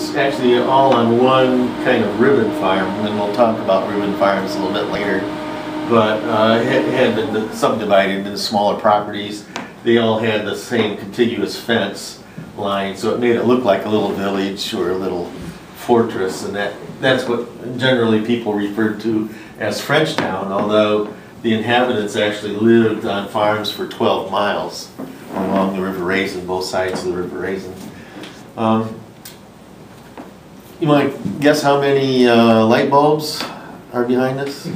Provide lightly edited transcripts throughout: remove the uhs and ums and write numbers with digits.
was actually all on one kind of ribbon farm, and we'll talk about ribbon farms a little bit later. But it had been subdivided into smaller properties. They all had the same contiguous fence line, so it made it look like a little village or a little fortress, and that's what generally people referred to as Frenchtown, although the inhabitants actually lived on farms for 12 miles along the River Raisin, both sides of the River Raisin. You might guess how many light bulbs are behind this?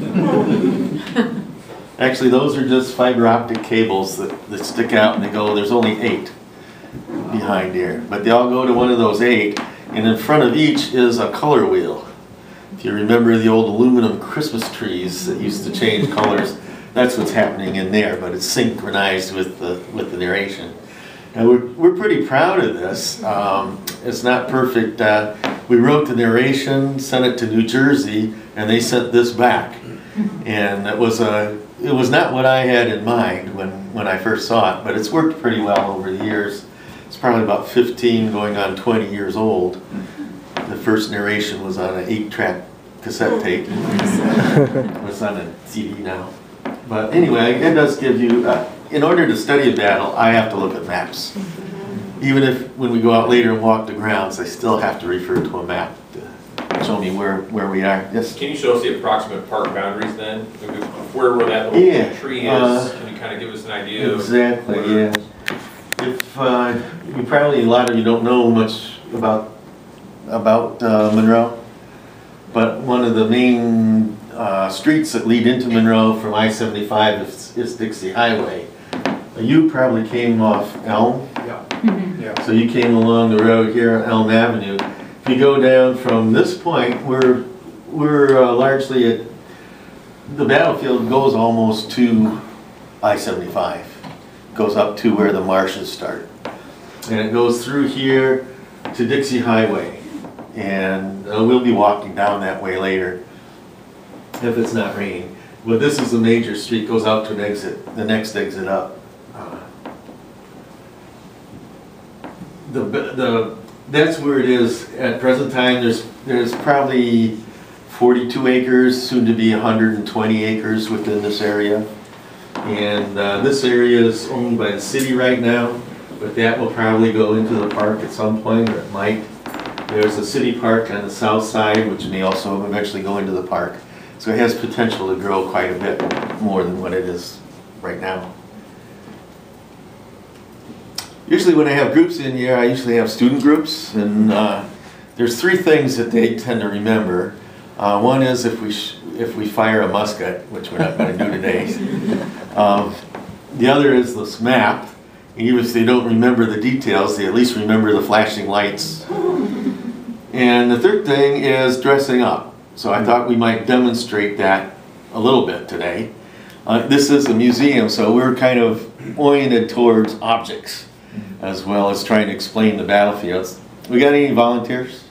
Actually, those are just fiber optic cables that stick out and they go, there's only 8 behind here, but they all go to one of those 8, and in front of each is a color wheel. If you remember the old aluminum Christmas trees that used to change colors, that's what's happening in there, but it's synchronized with the narration. And we're pretty proud of this. It's not perfect. We wrote the narration, sent it to New Jersey, and they sent this back. And it was not what I had in mind when I first saw it, but it's worked pretty well over the years. It's probably about 15 going on 20 years old. The first narration was on an 8-track cassette tape. It's on a CD now. But anyway, it does give you, in order to study a battle, I have to look at maps. Even if when we go out later and walk the grounds, I still have to refer to a map to show me where we are. Yes? Can you show us the approximate park boundaries then? Where that little tree is? Can you kind of give us an idea? Exactly, yeah. If you probably, a lot of you don't know much about Monroe, but one of the main streets that lead into Monroe from I-75 is Dixie Highway. You probably came off Elm. Yeah. Mm-hmm. Yeah. So you came along the road here on Elm Avenue. If you go down from this point, we're largely at, the battlefield goes almost to I-75. Goes up to where the marshes start. And it goes through here to Dixie Highway. And we'll be walking down that way later if it's not raining. But this is a major street, goes out to an exit, the next exit up. That's where it is at present time. There's probably 42 acres, soon to be 120 acres within this area. And this area is owned by the city right now, but that will probably go into the park at some point, or it might. There's a city park on the south side, which may also eventually go into the park. So it has potential to grow quite a bit more than what it is right now. Usually when I have groups in here, I usually have student groups, and there's 3 things that they tend to remember. One is if we fire a musket, which we're not going to do today. The other is this map. Even if they don't remember the details, they at least remember the flashing lights. And the third thing is dressing up. So I thought we might demonstrate that a little bit today. This is a museum, so we're kind of oriented towards objects as well as trying to explain the battlefields. We got any volunteers?